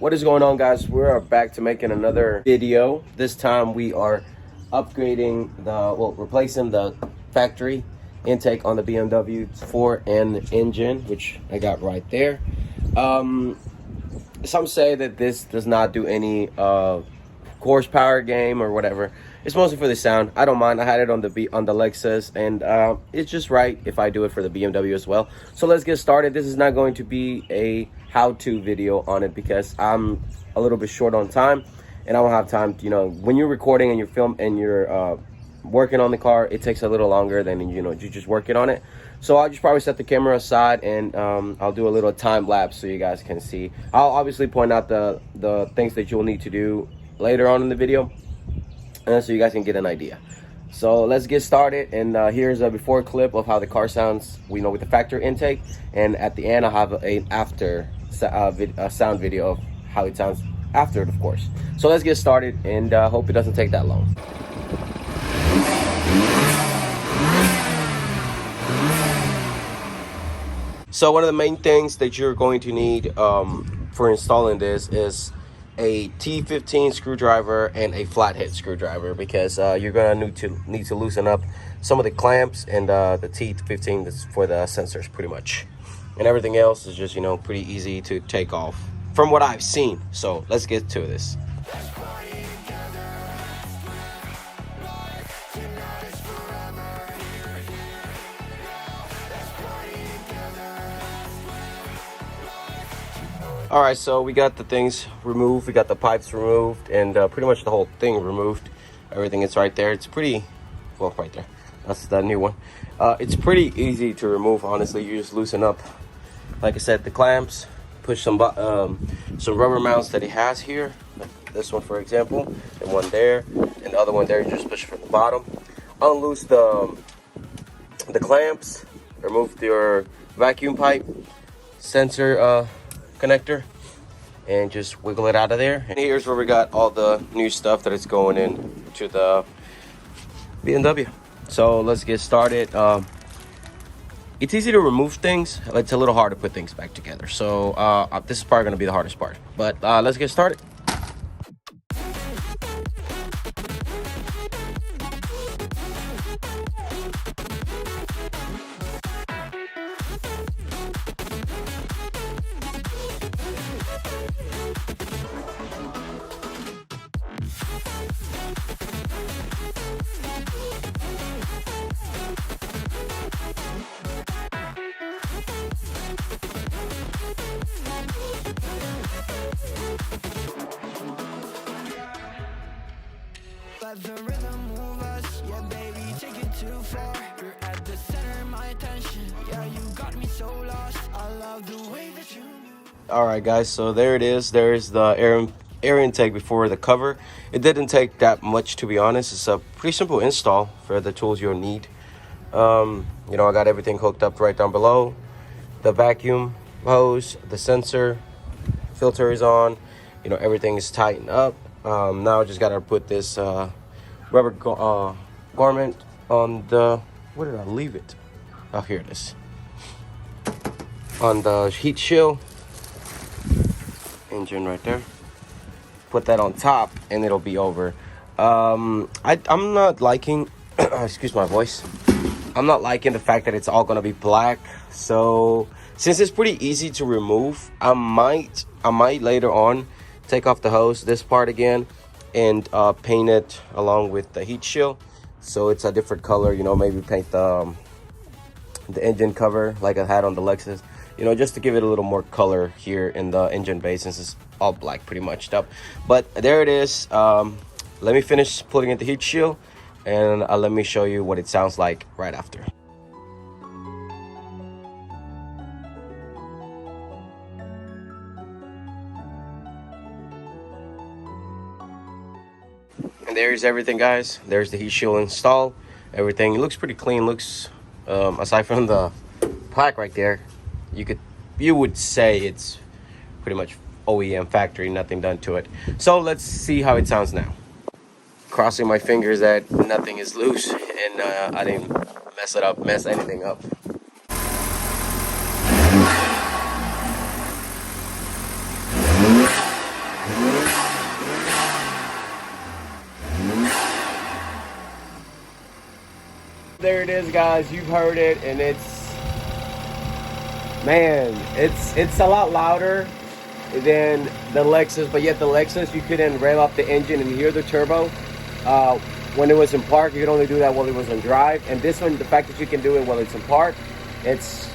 What is going on, guys? We are back to making another video. This time we are upgrading replacing the factory intake on the BMW 4 and Injen, which I got right there. Some say that this does not do any horsepower game or whatever. It's mostly for the sound. I don't mind. I had it on the Lexus, and it's just right if I do it for the BMW as well. So let's get started. This is not going to be a how-to video on it because I'm a little bit short on time, and I don't have time to, when you're recording and you're working on the car, it takes a little longer than you just working on it. So I'll just probably set the camera aside, and I'll do a little time lapse so you guys can see. I'll obviously point out the things that you'll need to do later on in the video, so you guys can get an idea. So let's get started, and here's a before clip of how the car sounds, with the factory intake, and at the end I'll have an after sound video of how it sounds after it, of course. So let's get started, and hope it doesn't take that long. So one of the main things that you're going to need for installing this is a T15 screwdriver and a flathead screwdriver, because you're gonna need to loosen up some of the clamps, and the T15 is for the sensors pretty much, and everything else is just pretty easy to take off from what I've seen. So let's get to this. All right, so we got the things removed, we got the pipes removed, and pretty much the whole thing removed. Everything is right there. It's pretty, well, right there. That's the new one. It's pretty easy to remove, honestly. You just loosen up, like I said, the clamps, push some rubber mounts that it has here. Like this one, for example, and one there, and the other one there, you just push from the bottom. Unloose the clamps, remove your vacuum pipe, sensor connector, and just wiggle it out of there. And here's where we got all the new stuff that is going in to the BMW. So let's get started. It's easy to remove things. It's a little hard to put things back together. So this is probably going to be the hardest part, but let's get started. The rhythm move us, yeah baby, take it too far. You're at the center of my attention, yeah, you got me so lost. I love the way that you move. All right, guys, so there it is. There's the air intake before the cover. It didn't take that much, to be honest. It's a pretty simple install for the tools you'll need. I got everything hooked up right down below. The vacuum hose, the sensor, filter is on. Everything is tightened up. Now I just gotta put this rubber garment on the, where did I leave it? Oh, here it is. On the heat shield, engine right there. Put that on top, and it'll be over. I'm not liking, excuse my voice. I'm not liking the fact that it's all gonna be black. So since it's pretty easy to remove, I might later on take off the hose, this part again, and paint it along with the heat shield so it's a different color. Maybe paint the engine cover like I had on the Lexus, just to give it a little more color here in the engine bay, since it's all black pretty much up. But there it is. Let me finish putting in the heat shield, and let me show you what it sounds like right after. And there's everything, guys. There's the heat shield installed. Everything looks pretty clean. Looks aside from the plaque right there, you would say it's pretty much OEM factory, nothing done to it. So let's see how it sounds now. Crossing my fingers that nothing is loose, and I didn't mess anything up. there it is, guys. You've heard it, and man, it's a lot louder than the Lexus, but yet the Lexus, you couldn't rev up the engine and hear the turbo. When it was in park, you could only do that while it was on drive. And this one, the fact that you can do it while it's in park, it's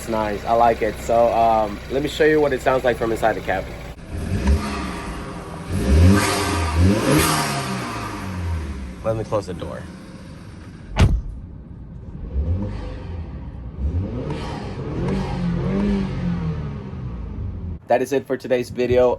nice. I like it. So let me show you what it sounds like from inside the cabin. Let me close the door. That is it for today's video.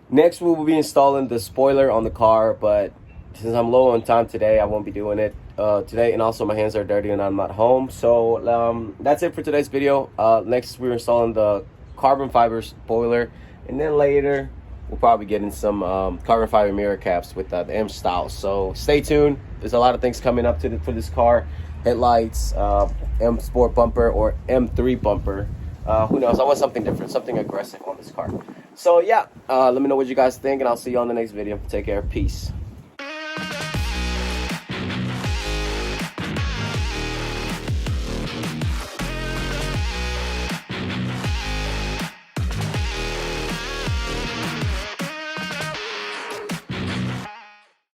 Next we will be installing the spoiler on the car, but since I'm low on time today, I won't be doing it today, and also my hands are dirty and I'm not home. So that's it for today's video. Next we're installing the carbon fiber spoiler, and then later we'll probably get in some carbon fiber mirror caps with the M style. So stay tuned. There's a lot of things coming up for this car. Headlights, M Sport bumper or M3 bumper. Who knows? I want something different, something aggressive on this car. So yeah, let me know what you guys think, and I'll see you on the next video. Take care. Peace.